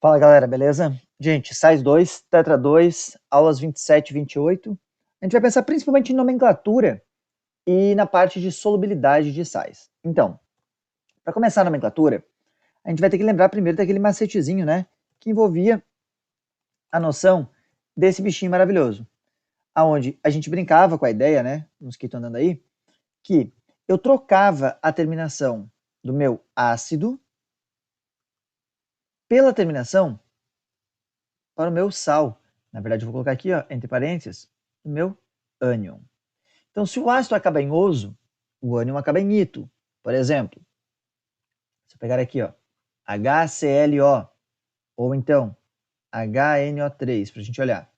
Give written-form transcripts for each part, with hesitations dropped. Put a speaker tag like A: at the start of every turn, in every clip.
A: Fala galera, beleza? Gente, sais 2, Tetra 2, aulas 27 e 28. A gente vai pensar principalmente em nomenclatura e na parte de solubilidade de sais. Então, para começar a nomenclatura, a gente vai ter que lembrar primeiro daquele macetezinho, né? Que envolvia a noção desse bichinho maravilhoso. Aonde a gente brincava com a ideia, né? Mosquito andando aí, que eu trocava a terminação do meu ácido pela terminação para o meu sal. Na verdade, eu vou colocar aqui, ó, entre parênteses, o meu ânion. Então, se o ácido acaba em oso, o ânion acaba em ito. Por exemplo, se eu pegar aqui, ó, HClO, ou então HNO3, para a gente olhar.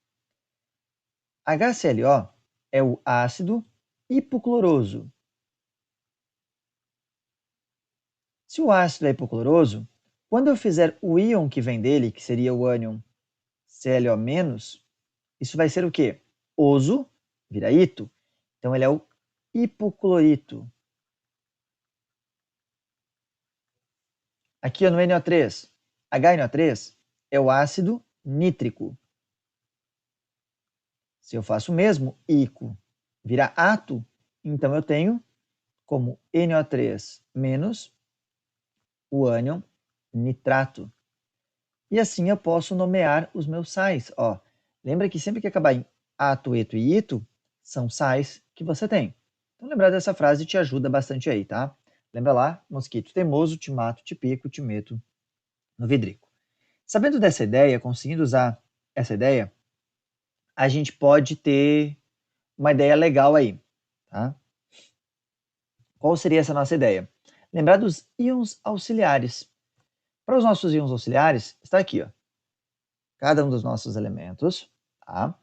A: HClO é o ácido hipocloroso. Se o ácido é hipocloroso, quando eu fizer o íon que vem dele, que seria o ânion ClO-, isso vai ser o quê? Oso vira ito. Então ele é o hipoclorito. Aqui no NO3, HNO3 é o ácido nítrico. Se eu faço o mesmo, ico vira ato, então eu tenho como NO3 menos o ânion nitrato. E assim eu posso nomear os meus sais. Ó, lembra que sempre que acabar em ato, eto e ito, são sais que você tem. Então lembrar dessa frase te ajuda bastante aí, tá? Lembra lá, mosquito teimoso, te mato, te pico, te meto no vidrico. Sabendo dessa ideia, conseguindo usar essa ideia, a gente pode ter uma ideia legal aí, tá? Qual seria essa nossa ideia? Lembrar dos íons auxiliares. Para os nossos íons auxiliares, está aqui, ó, cada um dos nossos elementos, tá?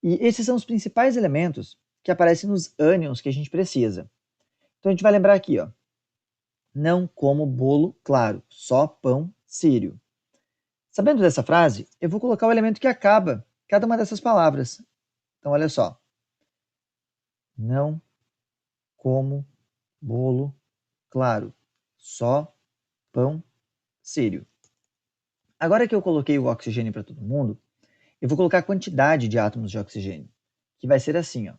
A: E esses são os principais elementos que aparecem nos ânions que a gente precisa. Então a gente vai lembrar aqui, ó, não como bolo claro, só pão sírio. Sabendo dessa frase, eu vou colocar o elemento que acaba cada uma dessas palavras. Então olha só, não como bolo claro, só pão sírio. Agora que eu coloquei o oxigênio para todo mundo, eu vou colocar a quantidade de átomos de oxigênio, que vai ser assim, ó.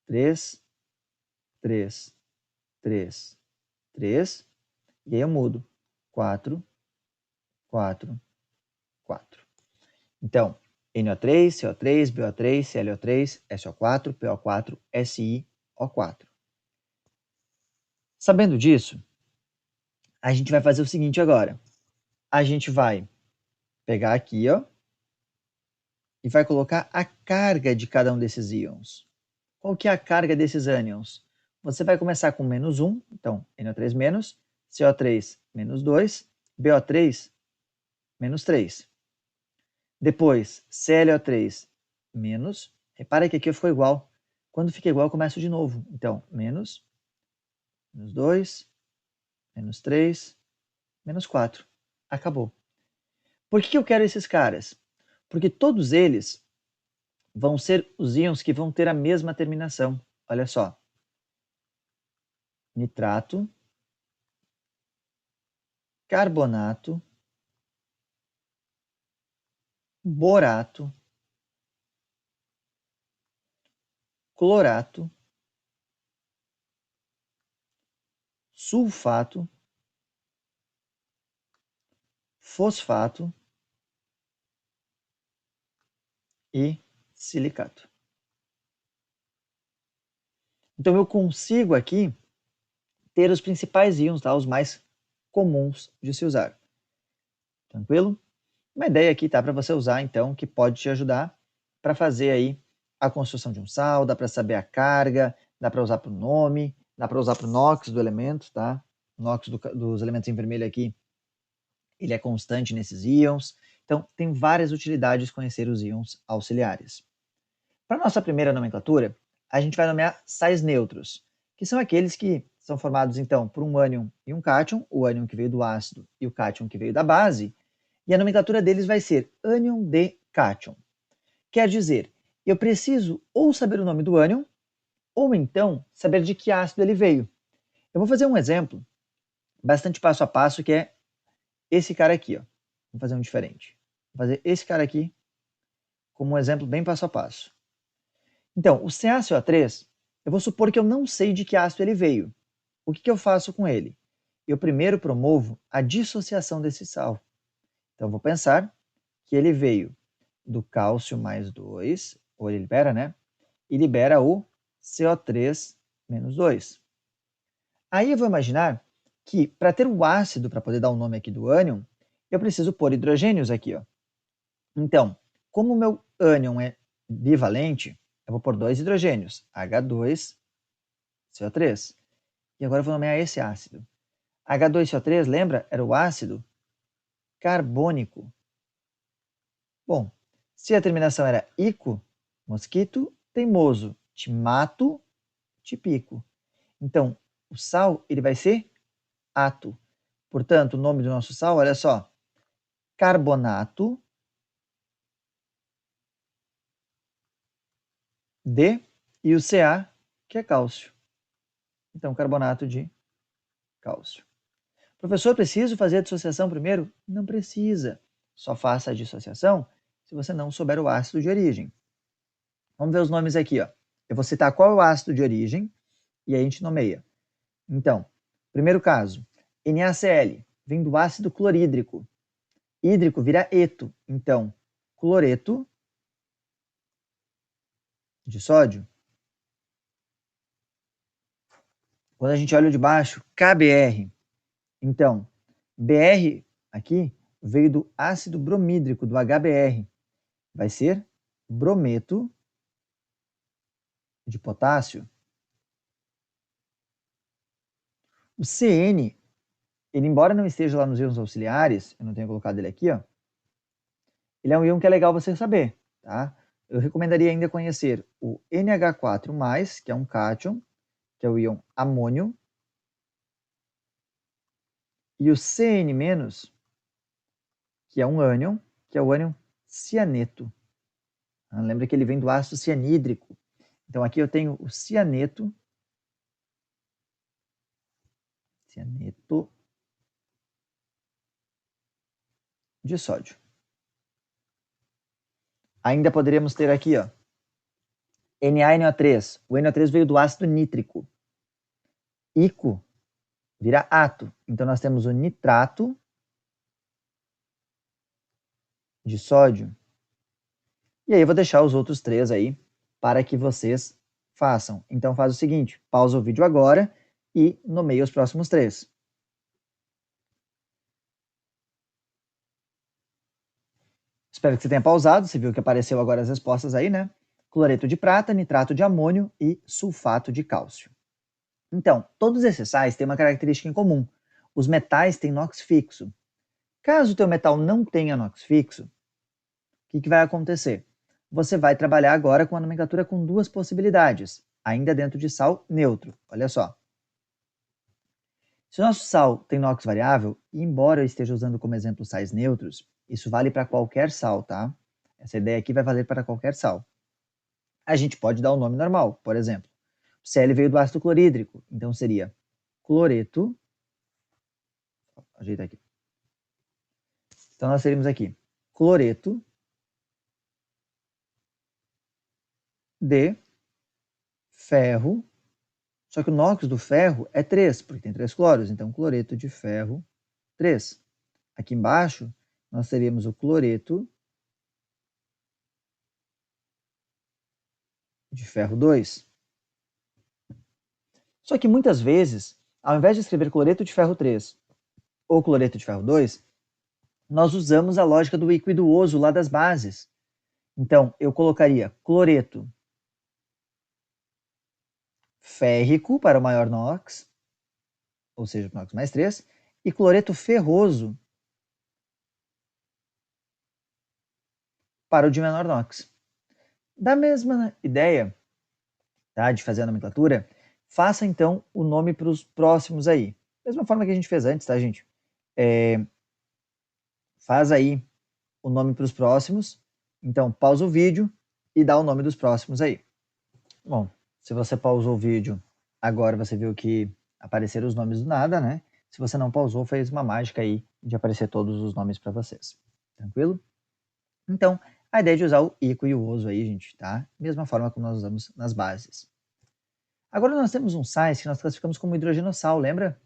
A: 3, 3, 3, 3, e aí eu mudo. 4, 4, 4. Então, NO3, CO3, BO3, ClO3, SO4, PO4, SiO4. Sabendo disso, a gente vai fazer o seguinte agora. A gente vai pegar aqui, ó, e vai colocar a carga de cada um desses íons. Qual que é a carga desses ânions? Você vai começar com menos 1, então NO3 menos, CO3 menos 2, BO3 menos 3. Depois, ClO3 menos, repara que aqui ficou igual. Quando fica igual, eu começo de novo. Então, menos, menos 2, menos 3, menos 4. Acabou. Por que eu quero esses caras? Porque todos eles vão ser os íons que vão ter a mesma terminação. Olha só. Nitrato, carbonato, borato, clorato, sulfato, fosfato e silicato. Então eu consigo aqui ter os principais íons, tá? Os mais comuns de se usar. Tranquilo? Uma ideia aqui, tá? Para você usar, então, que pode te ajudar para fazer aí a construção de um sal, dá para saber a carga, dá para usar para o nome, dá para usar para o NOx do elemento, tá? O NOx dos elementos em vermelho aqui, ele é constante nesses íons. Então, tem várias utilidades conhecer os íons auxiliares. Para nossa primeira nomenclatura, a gente vai nomear sais neutros, que são aqueles que são formados então por um ânion e um cátion, o ânion que veio do ácido e o cátion que veio da base, e a nomenclatura deles vai ser ânion de cátion. Quer dizer, eu preciso ou saber o nome do ânion, ou então saber de que ácido ele veio. Eu vou fazer um exemplo bastante passo a passo, que é esse cara aqui, ó. Vou fazer um diferente. Vou fazer esse cara aqui como um exemplo bem passo a passo. Então, o CaCO3, eu vou supor que eu não sei de que ácido ele veio. O que eu faço com ele? Eu primeiro promovo a dissociação desse sal. Então, eu vou pensar que ele veio do cálcio mais 2, ou ele libera, né? E libera o CO3 menos 2. Aí eu vou imaginar que, para ter o ácido, para poder dar o nome aqui do ânion, eu preciso pôr hidrogênios aqui, ó. Então, como o meu ânion é bivalente, eu vou pôr 2 hidrogênios, H2CO3. E agora eu vou nomear esse ácido. H2CO3, lembra? Era o ácido carbônico. Bom, se a terminação era ico, mosquito, teimoso, te mato, te pico. Então, o sal ele vai ser ato. Portanto, o nome do nosso sal, olha só, carbonato de, e o Ca, que é cálcio. Então, carbonato de cálcio. Professor, preciso fazer a dissociação primeiro? Não precisa. Só faça a dissociação se você não souber o ácido de origem. Vamos ver os nomes aqui, ó. Eu vou citar qual é o ácido de origem e aí a gente nomeia. Então, primeiro caso, NaCl, vem do ácido clorídrico. Hídrico vira eto, então, cloreto de sódio. Quando a gente olha o de baixo, KBr. Então, Br aqui veio do ácido bromídrico, do HBr. Vai ser brometo de potássio. O CN, ele embora não esteja lá nos íons auxiliares, eu não tenho colocado ele aqui, ó, ele é um íon que é legal você saber, tá? Eu recomendaria ainda conhecer o NH4+, que é um cátion, que é o íon amônio, e o CN-, que é um ânion, que é o ânion cianeto. Lembra que ele vem do ácido cianídrico. Então aqui eu tenho o cianeto de sódio. Ainda poderíamos ter aqui, ó, NaNO3. O NO3 veio do ácido nítrico. Ico vira ato. Então nós temos o nitrato de sódio. E aí eu vou deixar os outros três aí para que vocês façam. Então faz o seguinte, pausa o vídeo agora e nomeia os próximos três. Espero que você tenha pausado, você viu que apareceu agora as respostas aí, né? Cloreto de prata, nitrato de amônio e sulfato de cálcio. Então, todos esses sais têm uma característica em comum. Os metais têm NOx fixo. Caso o teu metal não tenha NOx fixo, o que vai acontecer? Você vai trabalhar agora com a nomenclatura com duas possibilidades, ainda dentro de sal neutro. Olha só. Se o nosso sal tem NOx variável, e embora eu esteja usando como exemplo sais neutros, isso vale para qualquer sal, tá? Essa ideia aqui vai valer para qualquer sal. A gente pode dar um nome normal, por exemplo. O Cl veio do ácido clorídrico, então seria cloreto. Ajeita aqui. Então nós teríamos aqui cloreto de ferro. Só que o NOx do ferro é 3, porque tem 3 cloros, então cloreto de ferro 3. Aqui embaixo nós teríamos o cloreto de ferro 2. Só que muitas vezes, ao invés de escrever cloreto de ferro 3 ou cloreto de ferro 2, nós usamos a lógica do equiduoso lá das bases. Então, eu colocaria cloreto férrico para o maior NOx, ou seja, NOx mais 3, e cloreto ferroso para o de menor NOx. Da mesma ideia, tá, de fazer a nomenclatura, faça então o nome para os próximos aí. Mesma forma que a gente fez antes, tá, gente? Faz aí o nome para os próximos. Então, pausa o vídeo e dá o nome dos próximos aí. Bom, se você pausou o vídeo, agora você viu que apareceram os nomes do nada, né? Se você não pausou, fez uma mágica aí de aparecer todos os nomes para vocês. Tranquilo? Então, a ideia de usar o ico e o oso aí, gente, tá? Mesma forma como nós usamos nas bases. Agora nós temos um sais que nós classificamos como hidrogenosal, lembra?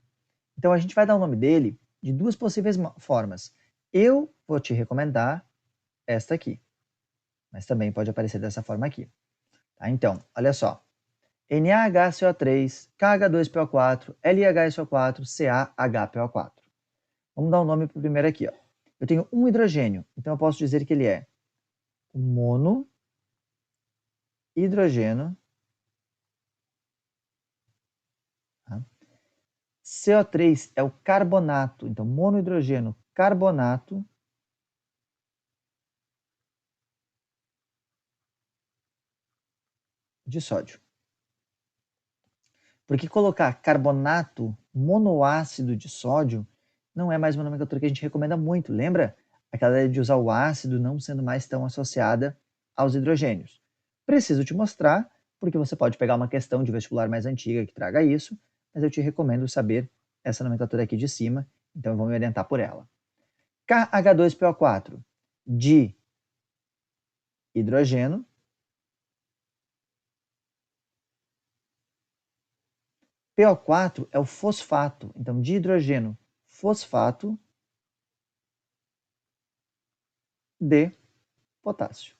A: Então a gente vai dar o nome dele de duas possíveis formas. Eu vou te recomendar esta aqui, mas também pode aparecer dessa forma aqui. Tá? Então, olha só. NaHCO3, KH2PO4, LiHSO4, CaHPO4. Vamos dar um nome para o primeiro aqui. Ó. Eu tenho um hidrogênio, então eu posso dizer que ele é o monohidrogênio. Tá? CO3 é o carbonato, então monohidrogênio carbonato de sódio. Porque colocar carbonato monoácido de sódio não é mais uma nomenclatura que a gente recomenda muito, lembra? Aquela ideia de usar o ácido não sendo mais tão associada aos hidrogênios. Preciso te mostrar, porque você pode pegar uma questão de vestibular mais antiga que traga isso, mas eu te recomendo saber essa nomenclatura aqui de cima, então eu vou me orientar por ela. KH2PO4, de hidrogênio, PO4 é o fosfato, então de hidrogênio fosfato de potássio.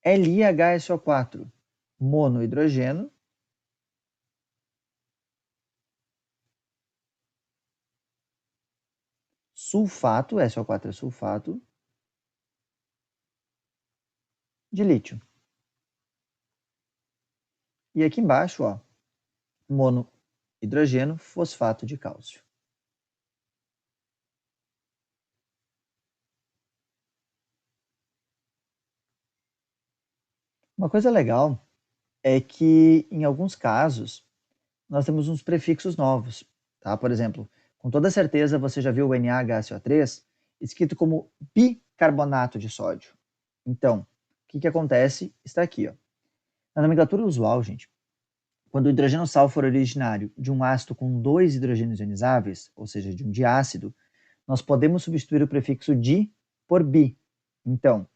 A: LiHSO4, monohidrogênio, sulfato, SO4 é sulfato, de lítio. E aqui embaixo, ó, monohidrogênio, fosfato de cálcio. Uma coisa legal é que, em alguns casos, nós temos uns prefixos novos. Tá? Por exemplo, com toda certeza você já viu o NaHCO3 escrito como bicarbonato de sódio. Então, o que acontece? Está aqui. Ó. Na nomenclatura usual, gente, quando o hidrogênio sal for originário de um ácido com dois hidrogênios ionizáveis, ou seja, de um diácido, nós podemos substituir o prefixo di por bi. Então,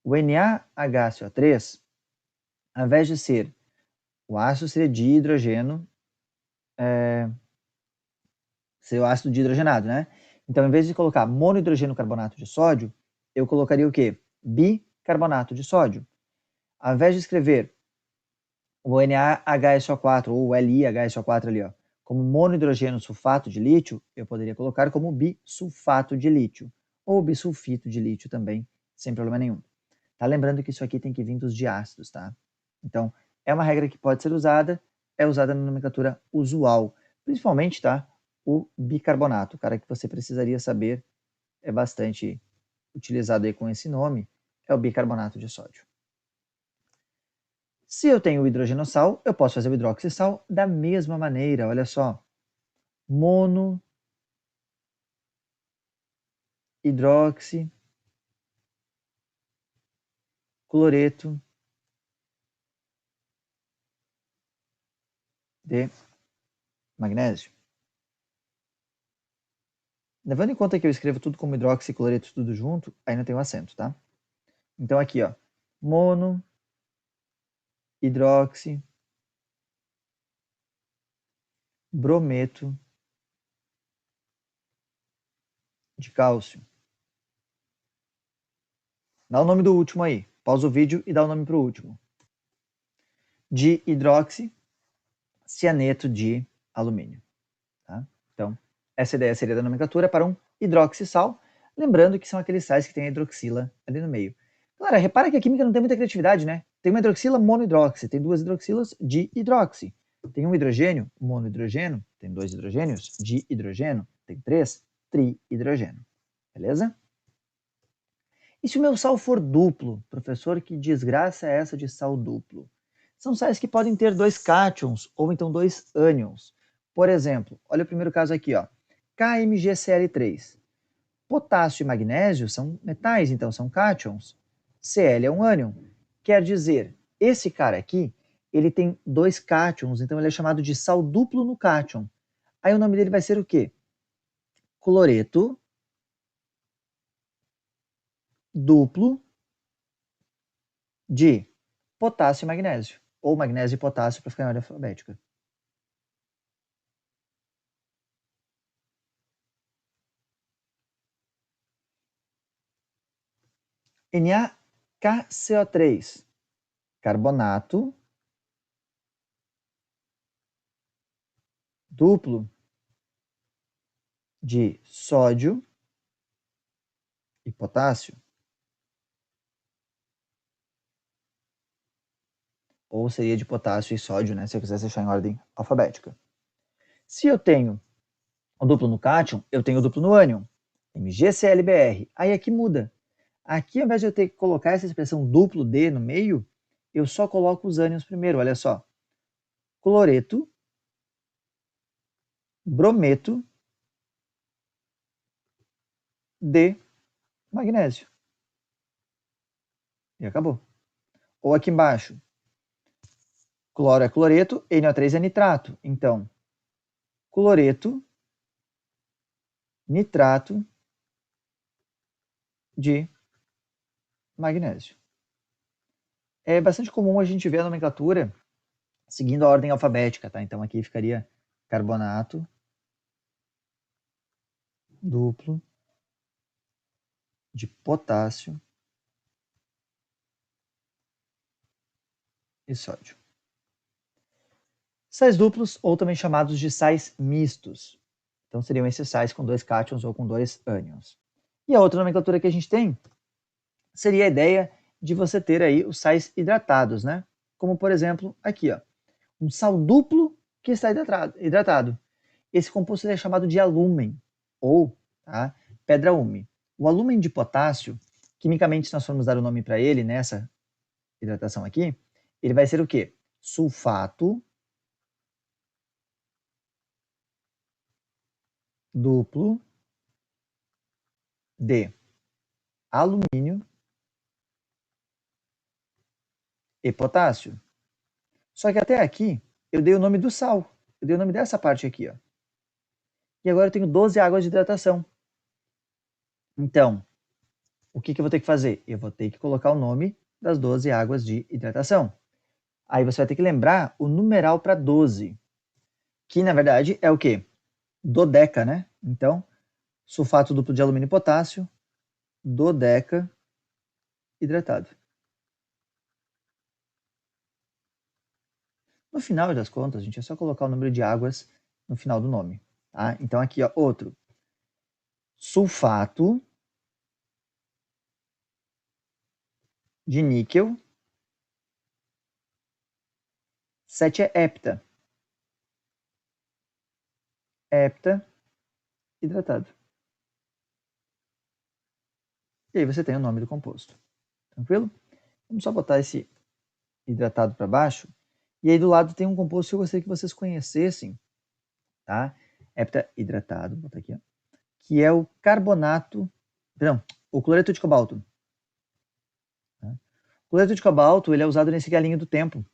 A: o NaHCO3, ao invés de ser o ácido seria dihidrogênio, seria o ácido dihidrogenado, né? Então, em vez de colocar monohidrogênio carbonato de sódio, eu colocaria o quê? Bicarbonato de sódio. Ao invés de escrever o NaHSO4 ou o LiHSO4 ali, ó, como monohidrogênio sulfato de lítio, eu poderia colocar como bisulfato de lítio, ou bisulfito de lítio também, sem problema nenhum. Tá? Lembrando que isso aqui tem que vir dos diácidos, tá? Então, é uma regra que pode ser usada, é usada na nomenclatura usual, principalmente, tá? O bicarbonato, o cara que você precisaria saber, é bastante utilizado aí com esse nome, é o bicarbonato de sódio. Se eu tenho o hidrogenosal, eu posso fazer o hidroxissal da mesma maneira, olha só. Mono, hidroxi, cloreto de magnésio. Levando em conta que eu escrevo tudo como hidroxi e cloreto tudo junto, aí não tem o acento, tá? Então aqui, ó, mono, hidroxi, brometo de cálcio. Dá o nome do último aí. Pausa o vídeo e dá o nome para o último. De hidroxi, cianeto de alumínio. Tá? Então, essa ideia seria da nomenclatura para um hidroxissal, lembrando que são aqueles sais que têm a hidroxila ali no meio. Galera, repara que a química não tem muita criatividade, né? Tem uma hidroxila monohidroxi, tem duas hidroxilas de hidroxi. Tem um hidrogênio monohidrogênio, tem dois hidrogênios de hidrogênio, tem três trihidrogênio. Beleza? E se o meu sal for duplo? Professor, que desgraça é essa de sal duplo? São sais que podem ter dois cátions ou então dois ânions. Por exemplo, olha o primeiro caso aqui, ó, KMgCl3. Potássio e magnésio são metais, então são cátions. Cl é um ânion. Quer dizer, esse cara aqui, ele tem dois cátions, então ele é chamado de sal duplo no cátion. Aí o nome dele vai ser o quê? Cloreto duplo de potássio e magnésio. Ou magnésio e potássio para ficar em ordem alfabética. NaCO3, carbonato duplo de sódio e potássio. Ou seria de potássio e sódio, né, se eu quisesse deixar em ordem alfabética. Se eu tenho o duplo no cátion, eu tenho o duplo no ânion, MgClBr. Aí aqui muda. Aqui, ao invés de eu ter que colocar essa expressão duplo D no meio, eu só coloco os ânions primeiro, olha só. Cloreto, brometo de magnésio. E acabou. Ou aqui embaixo, cloro é cloreto, NO3 é nitrato. Então, cloreto, nitrato de magnésio. É bastante comum a gente ver a nomenclatura seguindo a ordem alfabética, tá? Então aqui ficaria carbonato duplo de potássio e sódio. Sais duplos, ou também chamados de sais mistos. Então seriam esses sais com 2 cátions ou com 2 ânions. E a outra nomenclatura que a gente tem seria a ideia de você ter aí os sais hidratados, né? Como, por exemplo, aqui, ó, um sal duplo que está hidratado. Esse composto é chamado de alúmen, ou tá, pedra úmine. O alúmen de potássio, quimicamente, se nós formos dar o nome para ele nessa hidratação aqui, ele vai ser o quê? Sulfato duplo de alumínio e potássio. Só que até aqui eu dei o nome do sal, eu dei o nome dessa parte aqui, ó. E agora eu tenho 12 águas de hidratação. Então, o que eu vou ter que fazer? Eu vou ter que colocar o nome das 12 águas de hidratação. Aí você vai ter que lembrar o numeral para 12, que na verdade é o quê? Dodeca, né? Então, sulfato duplo de alumínio e potássio, dodeca hidratado. No final das contas, gente, é só colocar o número de águas no final do nome. Tá? Então aqui, ó, outro. Sulfato de níquel, 7 é hepta. Hepta hidratado. E aí você tem o nome do composto. Tranquilo? Vamos só botar esse hidratado para baixo. E aí do lado tem um composto que eu gostaria que vocês conhecessem, tá? Hepta hidratado, vou botar aqui, ó, que é o carbonato, perdão, o cloreto de cobalto. Tá? O cloreto de cobalto ele é usado nesse galinho do tempo,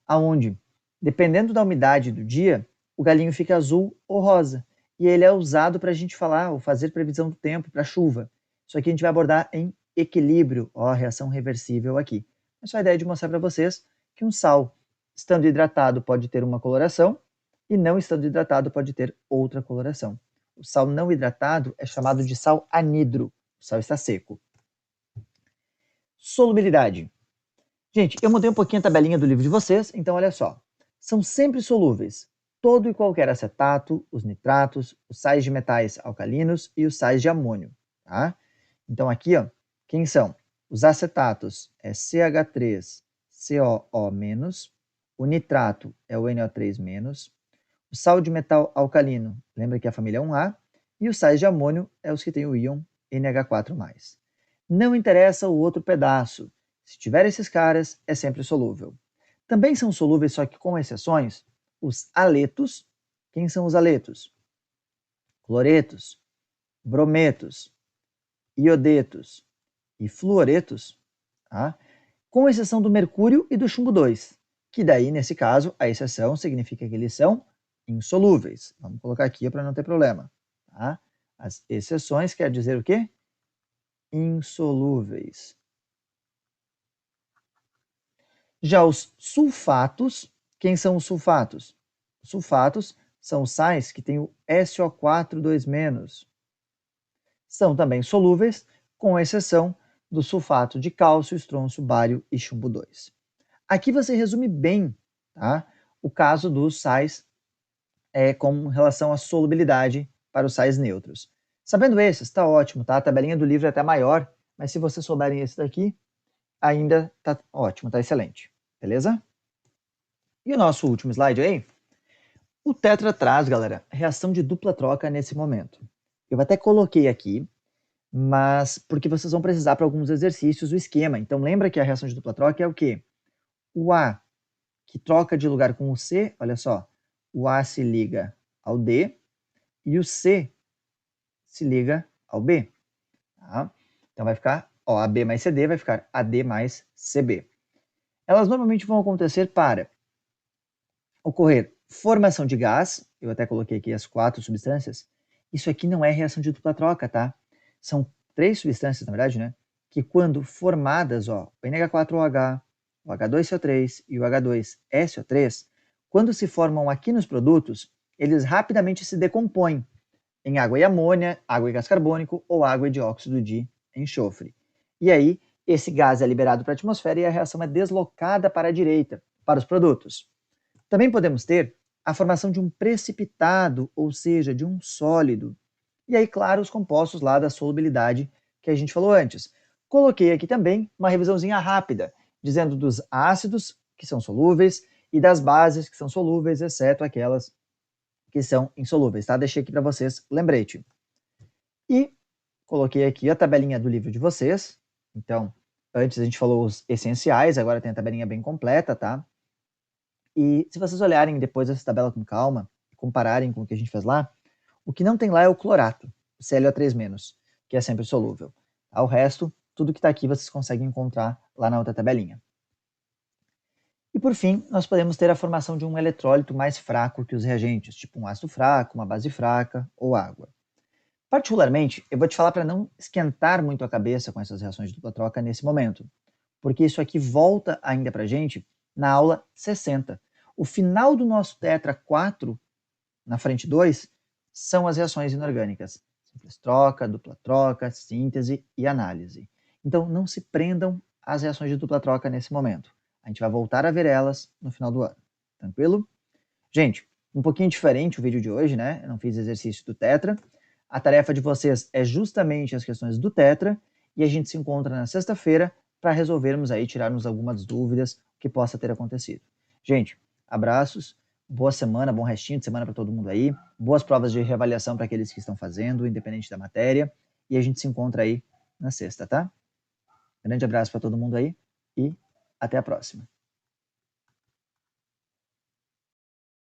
A: aonde, dependendo da umidade do dia, o galinho fica azul ou rosa. E ele é usado para a gente falar ou fazer previsão do tempo para chuva. Isso aqui a gente vai abordar em equilíbrio, ó, a reação reversível aqui. É só a ideia de mostrar para vocês que um sal, estando hidratado, pode ter uma coloração e não estando hidratado pode ter outra coloração. O sal não hidratado é chamado de sal anidro. O sal está seco. Solubilidade. Gente, eu mudei um pouquinho a tabelinha do livro de vocês, então olha só. São sempre solúveis todo e qualquer acetato, os nitratos, os sais de metais alcalinos e os sais de amônio. Tá? Então aqui, ó, quem são? Os acetatos é CH3COO-, o nitrato é o NO3-, o sal de metal alcalino, lembra que a família é 1A, e os sais de amônio é os que têm o íon NH4+. Não interessa o outro pedaço. Se tiver esses caras, é sempre solúvel. Também são solúveis, só que com exceções, os aletos. Quem são os aletos? Cloretos, brometos, iodetos e fluoretos, tá? Com exceção do mercúrio e do chumbo 2, que daí, nesse caso, a exceção significa que eles são insolúveis. Vamos colocar aqui para não ter problema. Tá? As exceções quer dizer o quê? Insolúveis. Já os sulfatos, quem são os sulfatos? Os sulfatos são sais que têm o SO4 2-. São também solúveis, com exceção do sulfato de cálcio, estrôncio, bário e chumbo 2. Aqui você resume bem, tá, o caso dos sais com relação à solubilidade para os sais neutros. Sabendo esses, está ótimo, tá? A tabelinha do livro é até maior, mas se vocês souberem esse daqui, ainda está ótimo, está excelente. Beleza? E o nosso último slide aí? O tetra traz, galera, reação de dupla troca nesse momento. Eu até coloquei aqui, mas porque vocês vão precisar para alguns exercícios o esquema. Então lembra que a reação de dupla troca é o quê? O A, que troca de lugar com o C, olha só, o A se liga ao D e o C se liga ao B. Tá? Então vai ficar AB mais CD, vai ficar AD mais CB. Elas normalmente vão acontecer para ocorrer formação de gás, eu até coloquei aqui as 4 substâncias. Isso aqui não é reação de dupla troca, tá? São 3 substâncias, na verdade, né? Que quando formadas, ó, o NH4OH, o H2CO3 e o H2SO3, quando se formam aqui nos produtos, eles rapidamente se decompõem em água e amônia, água e gás carbônico ou água e dióxido de enxofre. E aí, esse gás é liberado para a atmosfera e a reação é deslocada para a direita, para os produtos. Também podemos ter a formação de um precipitado, ou seja, de um sólido. E aí, claro, os compostos lá da solubilidade que a gente falou antes. Coloquei aqui também uma revisãozinha rápida, dizendo dos ácidos, que são solúveis, e das bases, que são solúveis, exceto aquelas que são insolúveis, tá? Deixei aqui para vocês lembrete. E coloquei aqui a tabelinha do livro de vocês. Então, antes a gente falou os essenciais, agora tem a tabelinha bem completa, tá? E se vocês olharem depois essa tabela com calma e compararem com o que a gente fez lá, o que não tem lá é o clorato, o ClO3-, que é sempre solúvel. O resto, tudo que está aqui vocês conseguem encontrar lá na outra tabelinha. E por fim, nós podemos ter a formação de um eletrólito mais fraco que os reagentes, tipo um ácido fraco, uma base fraca ou água. Particularmente, eu vou te falar para não esquentar muito a cabeça com essas reações de dupla troca nesse momento, porque isso aqui volta ainda para a gente na aula 60. O final do nosso tetra 4, na frente 2, são as reações inorgânicas. Simples troca, dupla troca, síntese e análise. Então não se prendam às reações de dupla troca nesse momento. A gente vai voltar a ver elas no final do ano. Tranquilo? Gente, um pouquinho diferente o vídeo de hoje, né? Eu não fiz exercício do tetra. A tarefa de vocês é justamente as questões do tetra e a gente se encontra na sexta-feira para resolvermos aí, tirarmos algumas dúvidas que possa ter acontecido. Gente, abraços, boa semana, bom restinho de semana para todo mundo aí, boas provas de reavaliação para aqueles que estão fazendo, independente da matéria, e a gente se encontra aí na sexta, tá? Grande abraço para todo mundo aí e até a próxima.